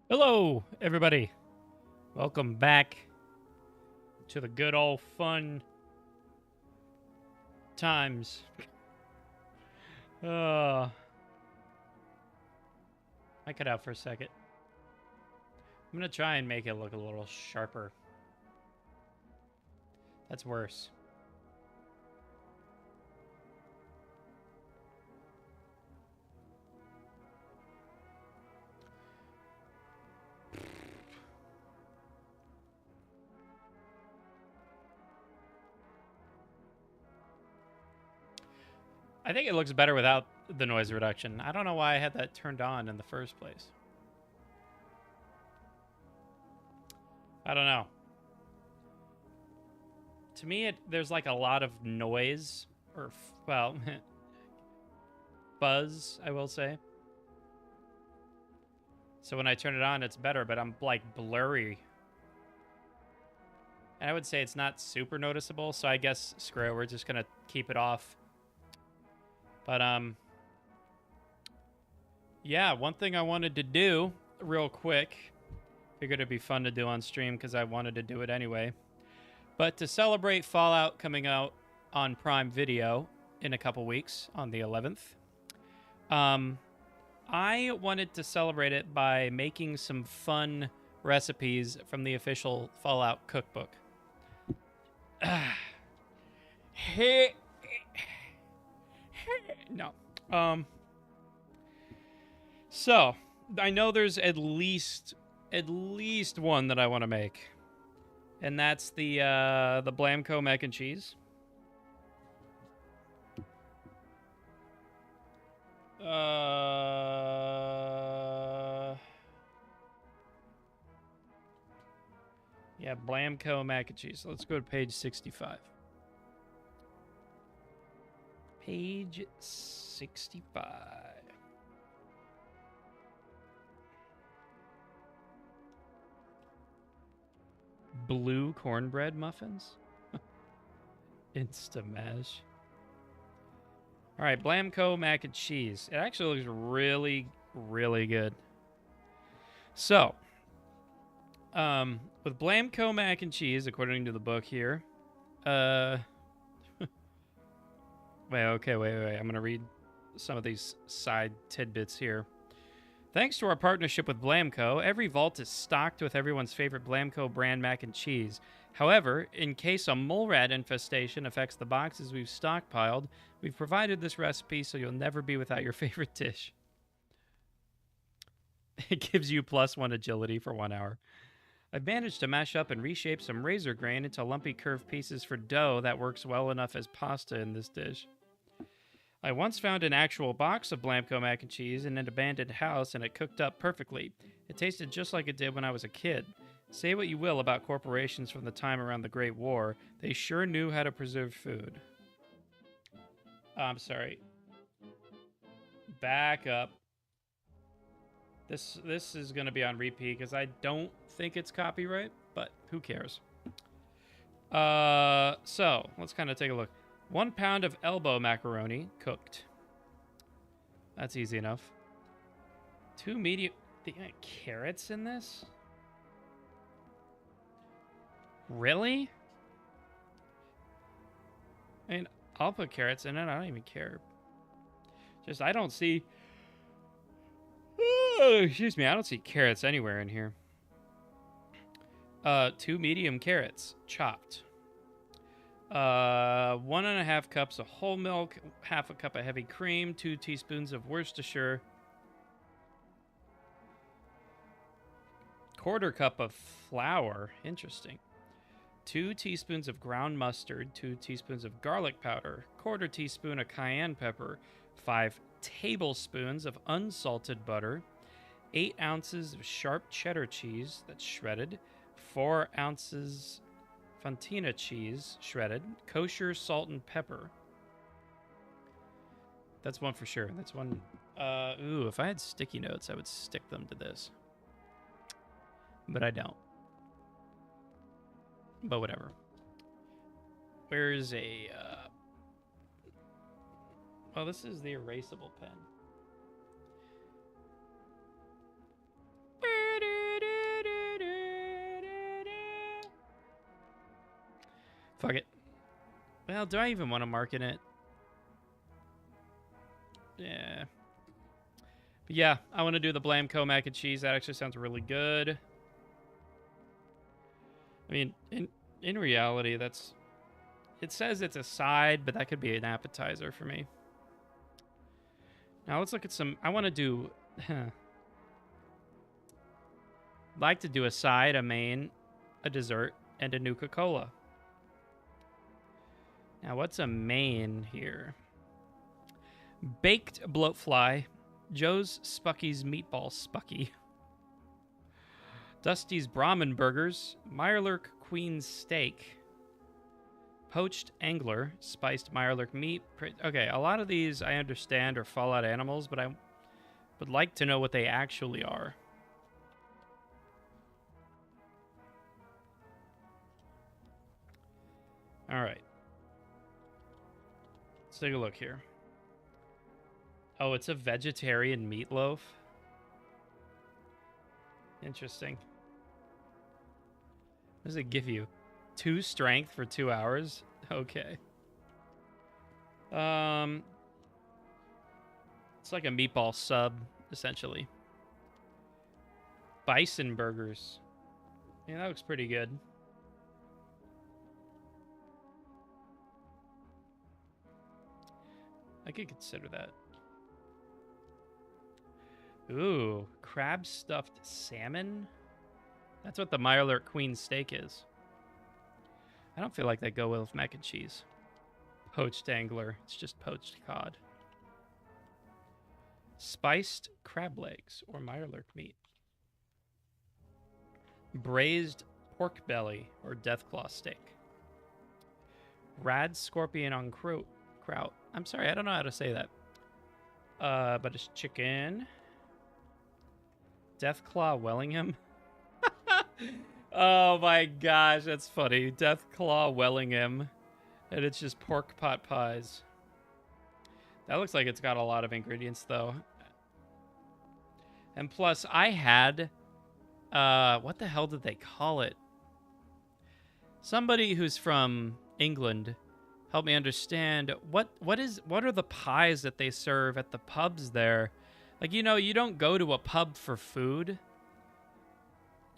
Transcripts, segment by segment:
Hello, everybody. Welcome back to the good old fun times. I cut out for a second. I'm gonna try and make it look a little sharper. That's worse. I think it looks better without the noise reduction. I don't know why I had that turned on in the first place. I don't know. To me, there's like a lot of noise, or, well, buzz, I will say. So when I turn it on, it's better, but I'm like blurry. And I would say it's not super noticeable, so I guess screw it, we're just gonna keep it off. But yeah, one thing I wanted to do real quick, figured it'd be fun to do on stream because I wanted to do it anyway. But to celebrate Fallout coming out on Prime Video in a couple weeks on the 11th, I wanted to celebrate it by making some fun recipes from the official Fallout cookbook. No. So, I know there's at least one that I want to make. And that's the Blamco mac and cheese. Yeah, Blamco mac and cheese. So let's go to page 65. Page 65. Blue cornbread muffins? Instamash. All right, Blamco mac and cheese. It actually looks really, really good. So, with Blamco mac and cheese, according to the book here, wait. I'm gonna read some of these side tidbits here. Thanks to our partnership with Blamco, every vault is stocked with everyone's favorite Blamco brand mac and cheese. However, in case a mole rat infestation affects the boxes we've stockpiled, we've provided this recipe so you'll never be without your favorite dish. It gives you +1 agility for 1 hour. I've managed to mash up and reshape some razor grain into lumpy curved pieces for dough that works well enough as pasta in this dish. I once found an actual box of Blamco mac and cheese in an abandoned house, and it cooked up perfectly. It tasted just like it did when I was a kid. Say what you will about corporations from the time around the Great War, they sure knew how to preserve food. I'm sorry. Back up. This is going to be on repeat because I don't think it's copyright, but who cares? So let's kind of take a look. 1 pound of elbow macaroni cooked. That's easy enough. 2 medium... carrots in this? Really? I mean, I'll put carrots in it. I don't even care. Just, I don't see... excuse me, I don't see carrots anywhere in here. 2 medium carrots, chopped. 1.5 cups of whole milk, 1/2 cup of heavy cream, 2 teaspoons of Worcestershire, 1/4 cup of flour, interesting, 2 teaspoons of ground mustard, 2 teaspoons of garlic powder, 1/4 teaspoon of cayenne pepper, 5 tablespoons of unsalted butter, 8 ounces of sharp cheddar cheese that's shredded, 4 ounces Fontina cheese, shredded, kosher salt and pepper. That's one for sure. That's one. If I had sticky notes, I would stick them to this. But I don't. But whatever. Where's a... well, this is the erasable pen. Fuck it. Well, do I even want to market it? Yeah. But yeah, I want to do the Blamco mac and cheese. That actually sounds really good. I mean, in reality, that's... It says it's a side, but that could be an appetizer for me. Now let's look at some... I want to do... like to do a side, a main, a dessert, and a Nuka-Cola. Now, what's a main here? Baked bloatfly, Joe's Spucky's Meatball Spucky, Dusty's Brahmin Burgers, Mirelurk Queen's Steak, Poached Angler, Spiced Mirelurk Meat. Okay, a lot of these I understand are Fallout animals, but I would like to know what they actually are. All right. Let's take a look here. Oh, it's a vegetarian meatloaf. Interesting. What does it give you? 2 strength for 2 hours? Okay. It's like a meatball sub, essentially. Bison burgers. Yeah, that looks pretty good. I could consider that. Ooh, crab stuffed salmon? That's what the Mirelurk Queen steak is. I don't feel like they go well with mac and cheese. Poached angler. It's just poached cod. Spiced crab legs or Mirelurk meat. Braised pork belly or deathclaw steak. Rad scorpion on kraut. I'm sorry, I don't know how to say that. But it's chicken. Deathclaw Wellingham. Oh my gosh, that's funny. Deathclaw Wellingham. And it's just pork pot pies. That looks like it's got a lot of ingredients, though. And plus, I had... what the hell did they call it? Somebody who's from England help me understand. What are the pies that they serve at the pubs there? Like, you know, you don't go to a pub for food.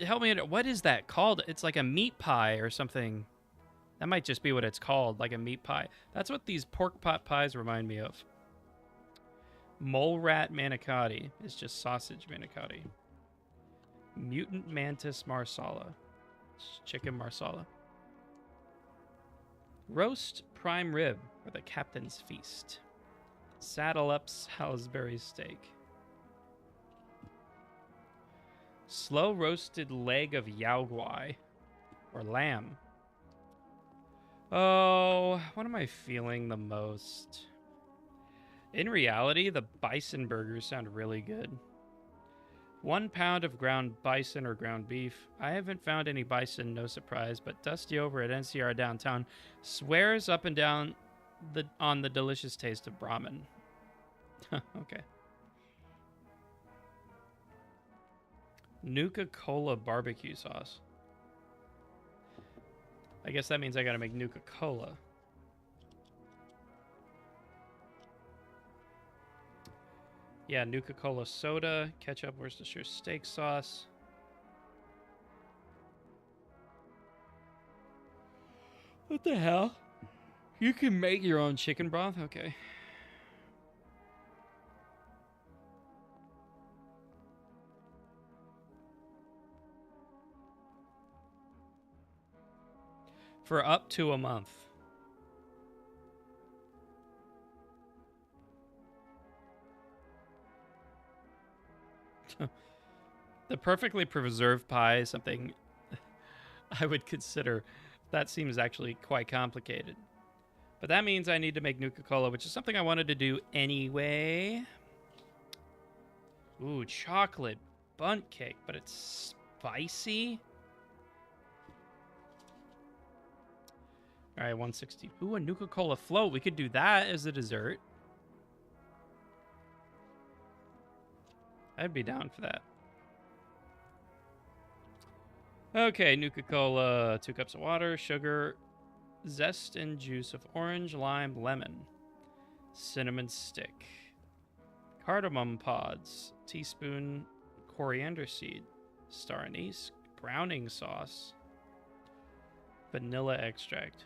Help me, what is that called? It's like a meat pie or something. That might just be what it's called, like a meat pie. That's what these pork pot pies remind me of. Mole rat manicotti is just sausage manicotti. Mutant mantis marsala. It's chicken marsala. Roast prime rib or the captain's feast. Saddle up Salisbury steak. Slow roasted leg of yaoguai or lamb. Oh, what am I feeling the most? In reality, the bison burgers sound really good. 1 pound of ground bison or ground beef. I haven't found any bison, no surprise, but Dusty over at NCR Downtown swears up and down on the delicious taste of Brahmin. Okay. Nuka-Cola barbecue sauce. I guess that means I gotta make Nuka-Cola. Yeah, Nuka-Cola soda, ketchup, Worcestershire steak sauce. What the hell? You can make your own chicken broth? Okay. For up to a month. The perfectly preserved pie is something I would consider. That seems actually quite complicated. But that means I need to make Nuka-Cola, which is something I wanted to do anyway. Ooh, chocolate bundt cake, but it's spicy. All right, 160. Ooh, a Nuka-Cola float. We could do that as a dessert. I'd be down for that. Okay, Nuka-Cola, 2 cups of water, sugar, zest and juice of orange, lime, lemon, cinnamon stick, cardamom pods, teaspoon coriander seed, star anise, browning sauce, vanilla extract.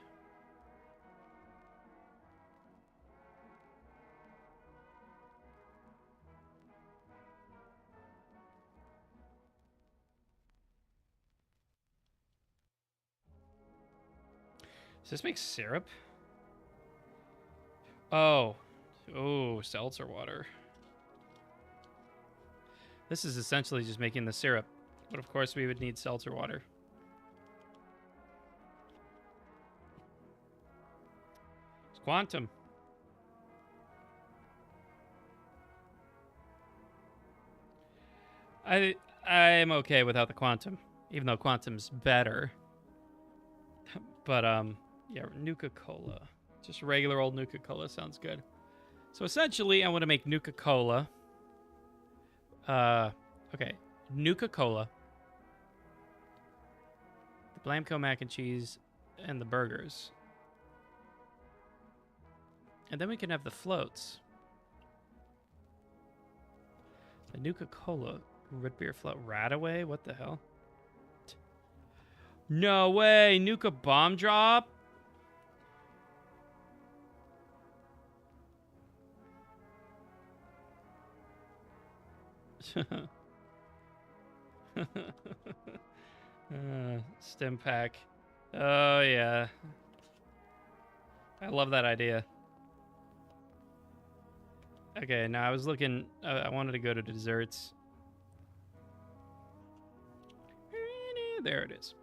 Does this make syrup? Oh. Oh, seltzer water. This is essentially just making the syrup. But of course we would need seltzer water. It's quantum. I'm okay without the quantum, even though quantum's better. But yeah, Nuka-Cola. Just regular old Nuka-Cola sounds good. So essentially, I want to make Nuka-Cola. Okay, Nuka-Cola, the Blamco mac and cheese, and the burgers. And then we can have the floats. The Nuka-Cola root beer float. Radaway? What the hell? No way! Nuka bomb drop? Stim pack. Oh, yeah. I love that idea. Okay, now I was looking... I wanted to go to desserts. There it is.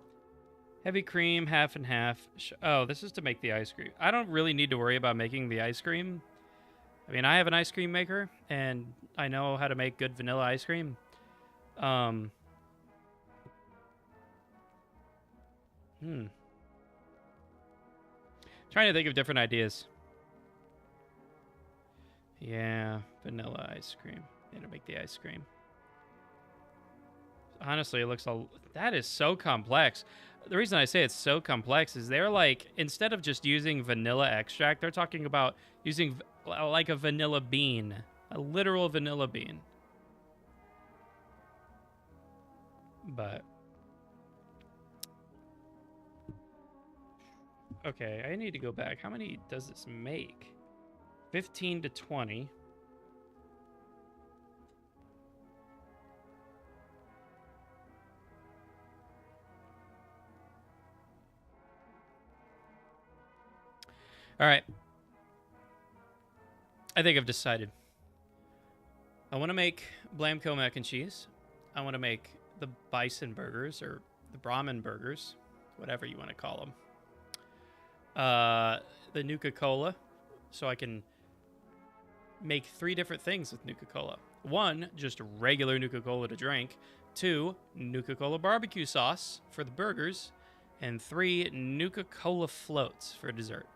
Heavy cream, half and half. Oh, this is to make the ice cream. I don't really need to worry about making the ice cream. I mean, I have an ice cream maker, and I know how to make good vanilla ice cream. Trying to think of different ideas. Yeah, vanilla ice cream. Need to make the ice cream. Honestly, it looks all... That is so complex. The reason I say it's so complex is they're like, instead of just using vanilla extract, they're talking about using like a vanilla bean. A literal vanilla bean. But... Okay, I need to go back. How many does this make? 15 to 20. All right. I think I've decided. I want to make Blamco mac and cheese. I want to make the bison burgers or the Brahmin burgers, whatever you want to call them. The Nuka-Cola, so I can make 3 different things with Nuka-Cola. 1, just regular Nuka-Cola to drink. 2, Nuka-Cola barbecue sauce for the burgers. And 3, Nuka-Cola floats for dessert.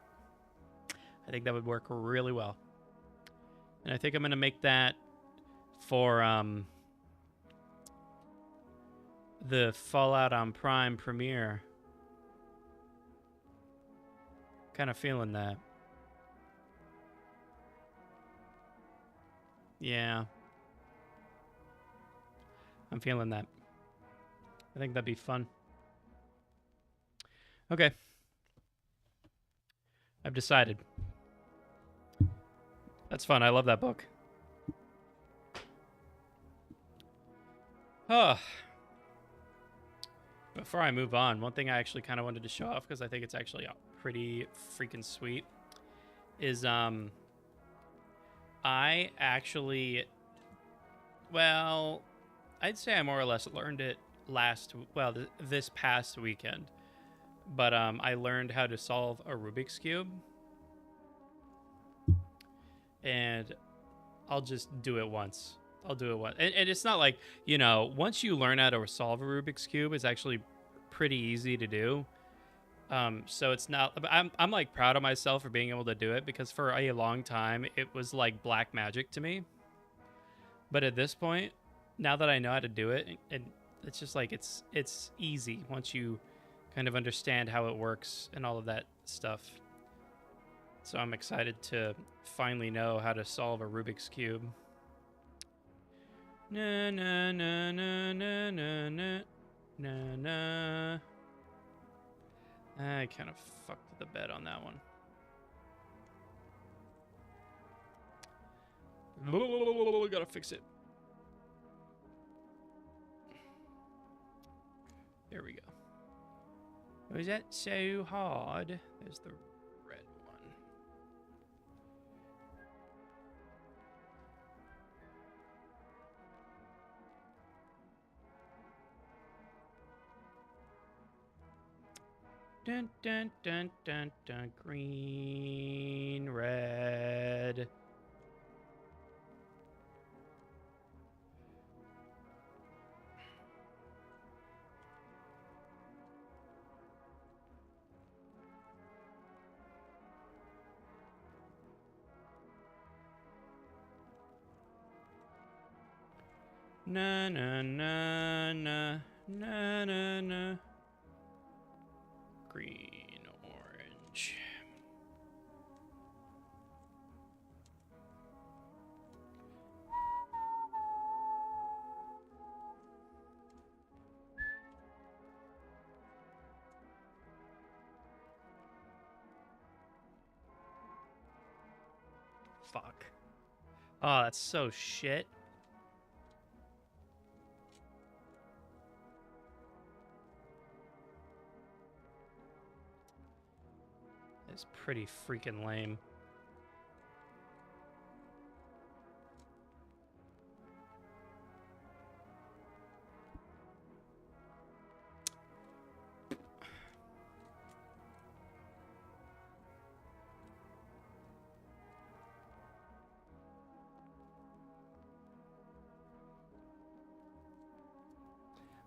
I think that would work really well. And I think I'm going to make that for the Fallout on Prime premiere. Kind of feeling that. Yeah. I'm feeling that. I think that'd be fun. Okay. I've decided. That's fun. I love that book. Oh. Before I move on, one thing I actually kind of wanted to show off, because I think it's actually pretty freaking sweet, is I actually, well, I'd say I more or less learned it this past weekend. But I learned how to solve a Rubik's Cube. And I'll just do it once. I'll do it once. And it's not like, you know, once you learn how to solve a Rubik's Cube, it's actually pretty easy to do. So it's not... I'm like proud of myself for being able to do it, because for a long time, it was like black magic to me. But at this point, now that I know how to do it, and it's just like it's easy once you kind of understand how it works and all of that stuff. So I'm excited to finally know how to solve a Rubik's Cube. Na na na na na na na na na. I kind of fucked the bed on that one. Gotta fix it. There we go. Was that so hard? There's the red one. Dun dun dun dun dun. Green, red. Na na na na na na na. Green, orange. Fuck. Oh, that's so shit. It's pretty freaking lame.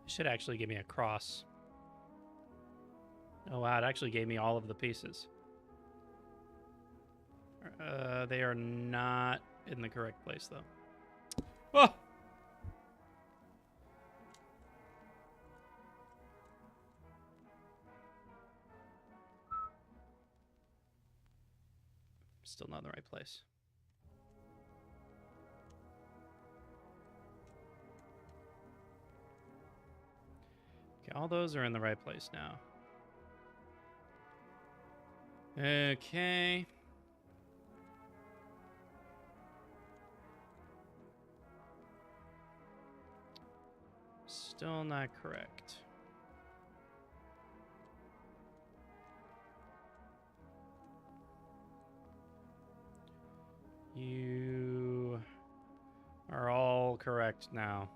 It should actually give me a cross. Oh wow, it actually gave me all of the pieces. They are not in the correct place though. Oh! Still not in the right place. Okay, all those are in the right place now. Okay. Still not correct. You are all correct now.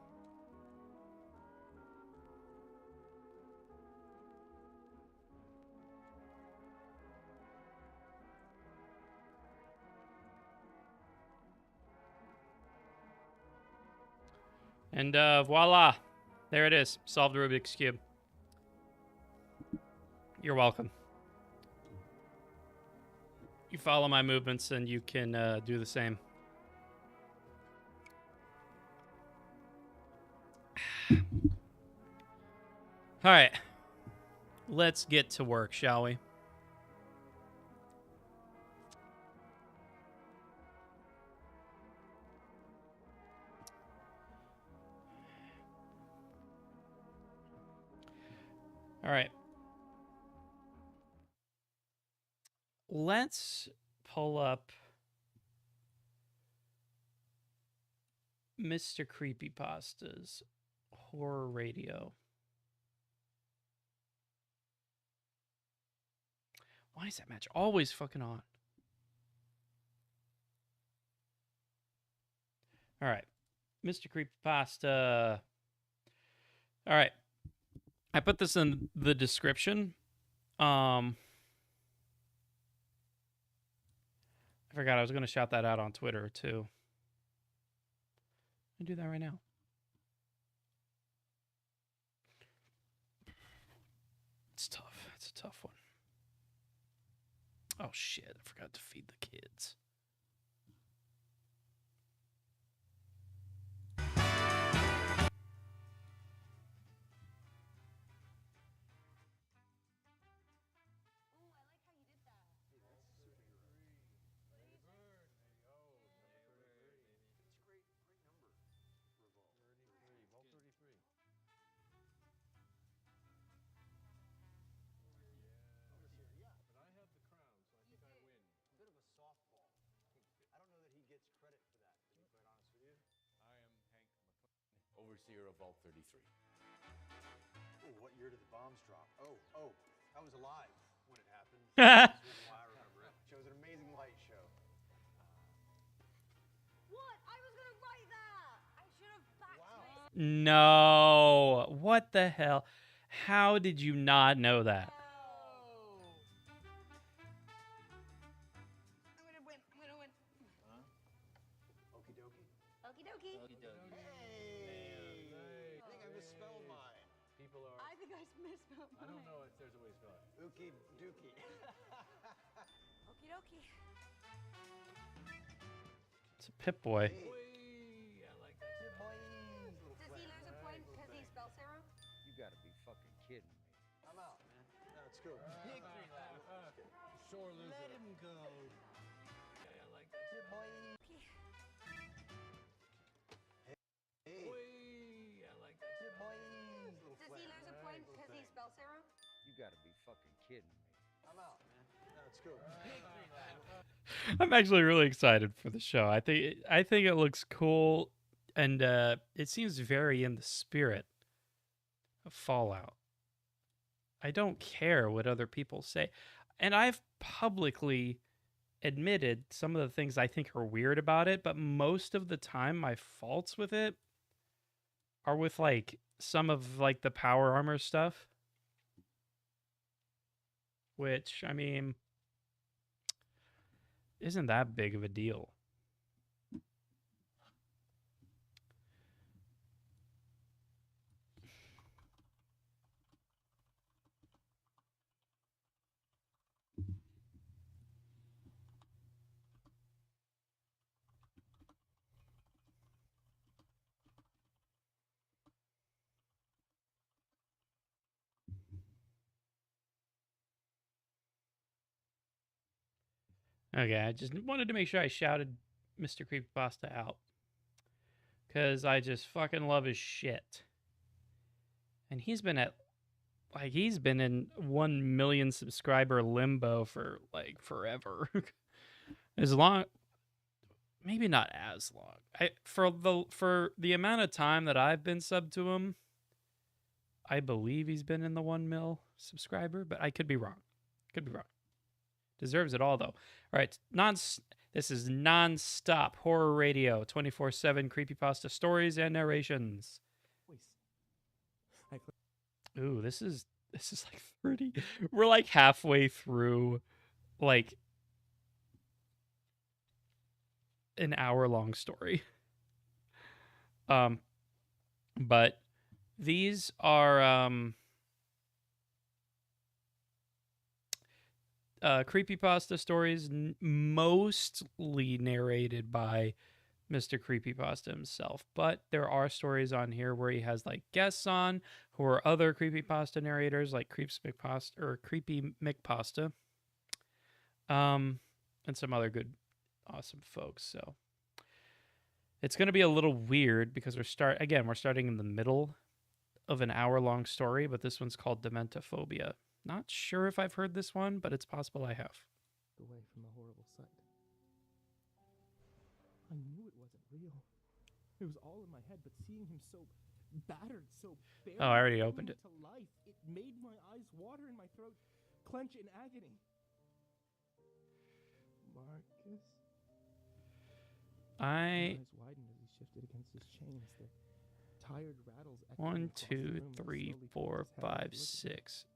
And voila. There it is. Solved the Rubik's Cube. You're welcome. You follow my movements and you can do the same. All right. Let's get to work, shall we? All right. Let's pull up Mr. Creepypasta's horror radio. Why is that match always fucking on? All right. Mr. Creepypasta. All right. I put this in the description. I forgot I was going to shout that out on Twitter too. I do that right now. It's tough. It's a tough one. Oh shit, I forgot to feed the kids. overseer of Vault 33. Ooh, what year did the bombs drop? Oh, I was alive when it happened. That's why I remember it. It was an amazing light show. What? I was gonna write that. I should have backed myself. No. What the hell? How did you not know that? I'm gonna win. I'm gonna win. Okie dokie. Okie dokie. Hey! I think I misspelled mine. People are... I think I misspelled mine. I don't know if there's a way to spell it. Ookie dookie. Okie dokie. It's a Pip-Boy. Whee! I like that. Does he lose a point because he spelled Sarah? You gotta be fucking kidding me. I'm out, man. Now let's go. Victory lap. Sore loser. Let him go. Yeah, I like that. Good boy. Okay. Hey. Whee! I like that. Good boy. Does he lose a point because he spelled Sarah? You gotta be fucking kidding me. I'm out, man. Now let's go. Victory lap. I'm actually really excited for the show. I think it looks cool, and it seems very in the spirit of Fallout. I don't care what other people say, and I've publicly admitted some of the things I think are weird about it, but most of the time my faults with it are with like some of like the power armor stuff, which I mean isn't that big of a deal. Okay, I just wanted to make sure I shouted Mr. Creepypasta out. Because I just fucking love his shit. And he's been in 1 million subscriber limbo for like forever. As long, maybe not as long. For the amount of time that I've been subbed to him, I believe he's been in the 1 mil subscriber, but I could be wrong. Deserves it all though. All right, this is non-stop horror radio, 24/7 creepypasta stories and narrations. Ooh, this is like 30. We're like halfway through like an hour-long story. But these are creepypasta stories mostly narrated by Mr. Creepypasta himself, but there are stories on here where he has like guests on who are other creepypasta narrators like Creepy McPasta, and some other good, awesome folks. So it's going to be a little weird because we're starting in the middle of an hour-long story, but this one's called Dementophobia. Not sure if I've heard this one, but it's possible I have. Away from the horrible sight. I knew it wasn't real. It was all in my head, but seeing him so battered, so barely Oh, I already opened it. to life, it made my eyes water and my throat clench in agony. Marcus? My eyes widened as he shifted against his chains. The tired rattles echoing 1, across the 2, room as he 3, slowly 4, put his head up 5, to look at me. 6.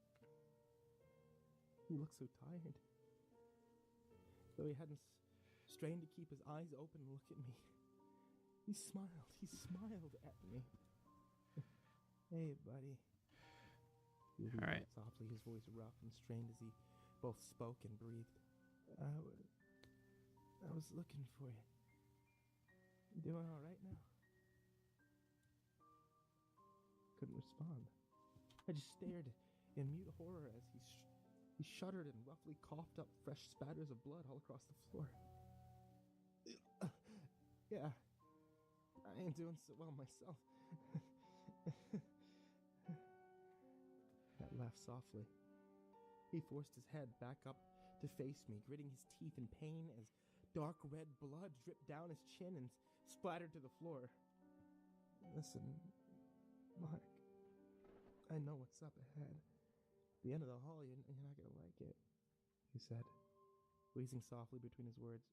He looked so tired. Though he hadn't strained to keep his eyes open and look at me. He smiled at me. Hey, buddy. He All right. softly, his voice rough and strained as he both spoke and breathed. I was looking for you. You doing all right now? Couldn't respond. I just stared in mute horror as he shuddered and roughly coughed up fresh spatters of blood all across the floor. Yeah, I ain't doing so well myself. Matt laughed softly. He forced his head back up to face me, gritting his teeth in pain as dark red blood dripped down his chin and splattered to the floor. Listen, Mark, I know what's up ahead. The end of the hall, you're not gonna like it, he said, wheezing softly between his words.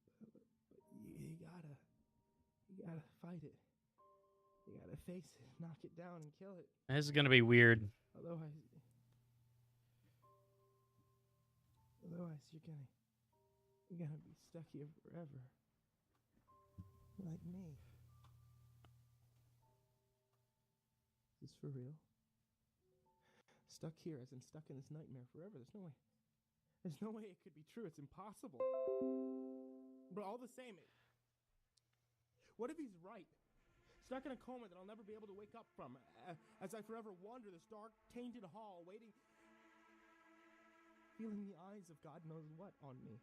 But you gotta fight it. You gotta face it, knock it down, and kill it. This is gonna be weird. Otherwise, you're gonna be stuck here forever, like me. Is this for real? Stuck here, as in stuck in this nightmare forever. There's no way it could be true. It's impossible. But all the same, what if he's right? Stuck in a coma that I'll never be able to wake up from, as I forever wander this dark, tainted hall, waiting, feeling the eyes of God knows what on me,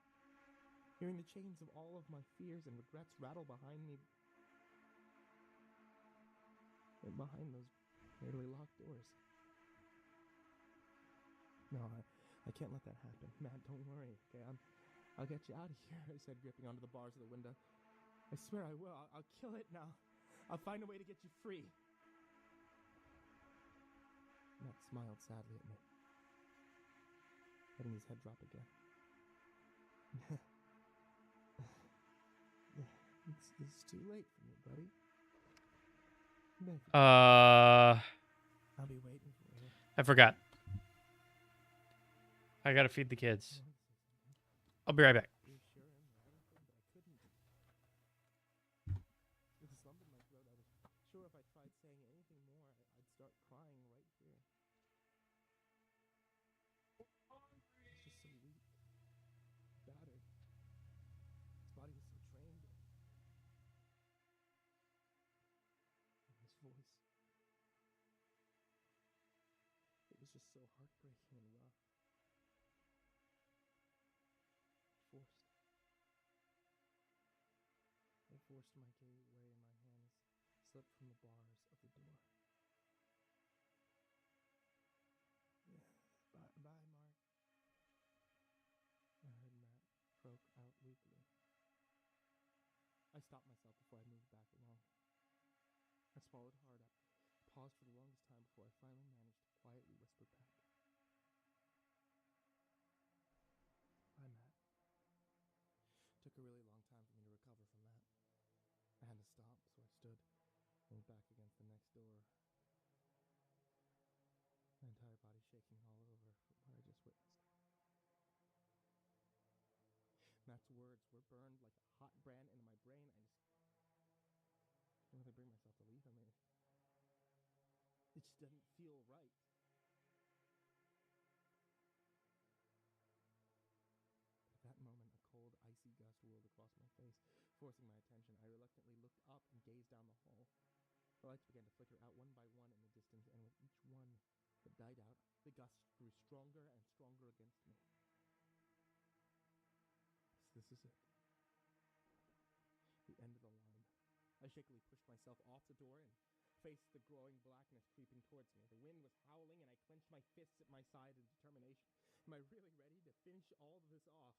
hearing the chains of all of my fears and regrets rattle behind me, and behind those barely locked doors. No, I can't let that happen. Matt, don't worry, okay? I'll get you out of here, I said, gripping onto the bars of the window. I swear I will. I'll kill it now. I'll find a way to get you free. Matt smiled sadly at me, letting his head drop again. It's too late for me, buddy. Maybe. I'll be waiting for you. I forgot. I gotta feed the kids. I'll be right back. Reassuring and everything, but I couldn't. With a lump in my throat, I was sure if I tried saying anything more, I'd start crying right here. He's just so weak, battered. His body was so trained. And his voice, it was just so heartbreaking and rough. I forced my gaze away and my hands slipped from the bars of the door. Bye, Mark. I heard Matt croak out weakly. I stopped myself before I moved back along. I swallowed hard, paused for the longest time before I finally managed to quietly whisper back. Bye, Matt. Took a really long time for me to recover from that. I had to stop, so I stood, leaned back against the next door, my entire body shaking all over from what I just witnessed. Matt's words were burned like a hot brand into my brain. I couldn't really bring myself to leave him. It just didn't feel right. At that moment, a cold, icy gust whirled across my face, forcing my attention. I reluctantly looked up and gazed down the hall. The lights began to flicker out one by one in the distance, and with each one that died out, the gust grew stronger and stronger against me. This is it. The end of the line. I shakily pushed myself off the door and faced the growing blackness creeping towards me. The wind was howling, and I clenched my fists at my side in determination. Am I really ready to finish all of this off?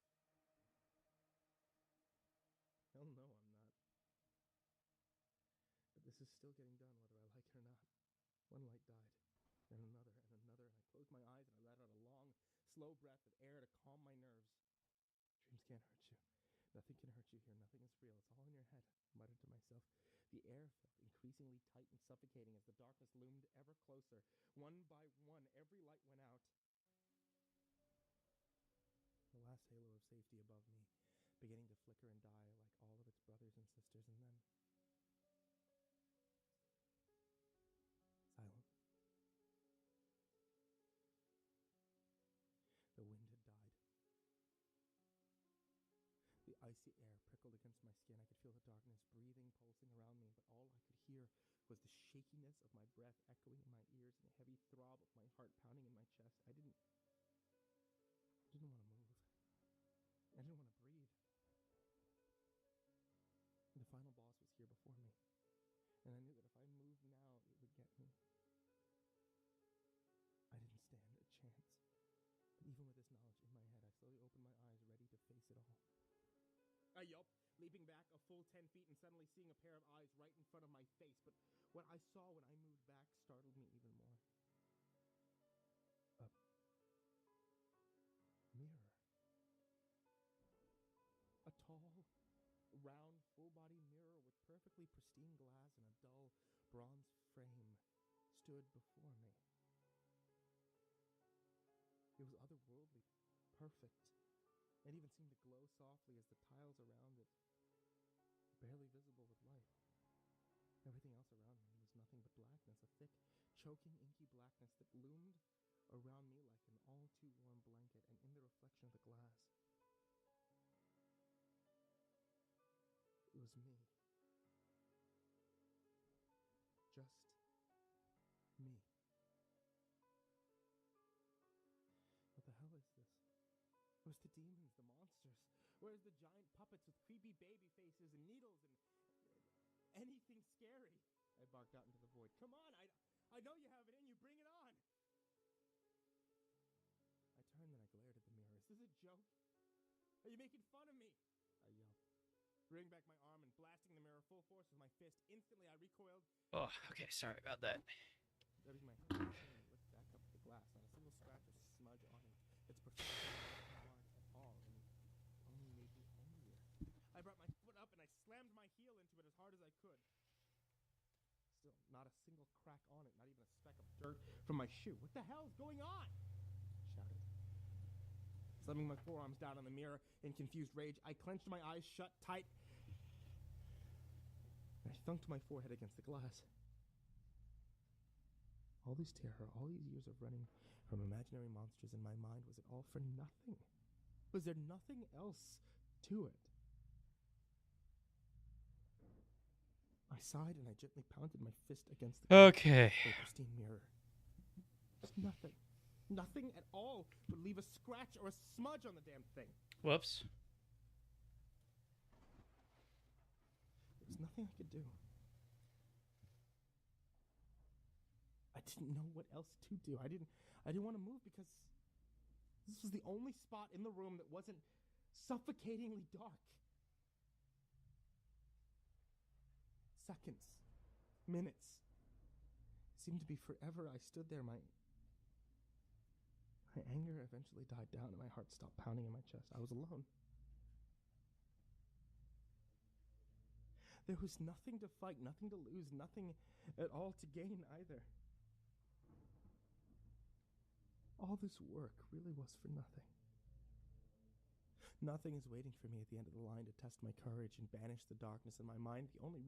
Hell no, I'm not. But this is still getting done, whether I like it or not. One light died, then another, and another, and I closed my eyes and I let out a long, slow breath of air to calm my nerves. Dreams can't hurt you. Nothing can hurt you here. Nothing is real. It's all in your head, I muttered to myself. The air felt increasingly tight and suffocating as the darkness loomed ever closer. One by one, every light went out. The last halo of safety above me, beginning to flicker and die like all of its brothers and sisters, and then silence. The wind had died. The icy air prickled against my skin. I could feel the darkness breathing, pulsing around me, but all I could hear was the shakiness of my breath echoing in my ears and the heavy throb of my heart pounding in my chest. I didn't want to move. I didn't want to breathe. The final boss was here before me, and I knew that if I moved now, it would get me. I didn't stand a chance. But even with this knowledge in my head, I slowly opened my eyes, ready to face it all. I yelped, leaping back a full 10 feet and suddenly seeing a pair of eyes right in front of my face. But what I saw when I moved back startled me even more. A mirror. A tall, round, full-body mirror with perfectly pristine glass and a dull bronze frame stood before me. It was otherworldly, perfect, and even seemed to glow softly as the tiles around it were barely visible with light. Everything else around me was nothing but blackness, a thick, choking, inky blackness that loomed around me like an all-too-warm blanket, and in the reflection of the glass, it was me. Just me. What the hell is this? Where's the demons, the monsters? Where's the giant puppets with creepy baby faces and needles and anything scary? I barked out into the void. Come on, I know you have it in you. Bring it on. I turned and I glared at the mirror. Is this a joke? Are you making fun of me? I yelled, bringing back my arm and blasting the mirror full force with my fist. Instantly, I recoiled. Oh, okay. Sorry about that. Grabbing my hand and looked back up at the glass. Not a single scratch or smudge on it. Its perfection wasn't marred at all, and it only made me angrier. I brought my foot up and I slammed my heel into it as hard as I could. Still, not a single crack on it, not even a speck of dirt from my shoe. What the hell is going on? I shouted. Slamming my forearms down on the mirror in confused rage, I clenched my eyes shut tight. I thunked my forehead against the glass. All this terror, all these years of running from imaginary monsters in my mind, was it all for nothing? Was there nothing else to it? I sighed and I gently pounded my fist against the Okay. pristine mirror. Just nothing. Nothing at all would leave a scratch or a smudge on the damn thing. Whoops. There was nothing I could do. I didn't know what else to do. I didn't want to move because this was the only spot in the room that wasn't suffocatingly dark. Seconds, minutes, it seemed to be forever. I stood there. My anger eventually died down and my heart stopped pounding in my chest. I was alone. There was nothing to fight, nothing to lose, nothing at all to gain either. All this work really was for nothing. Nothing is waiting for me at the end of the line to test my courage and banish the darkness in my mind. The only real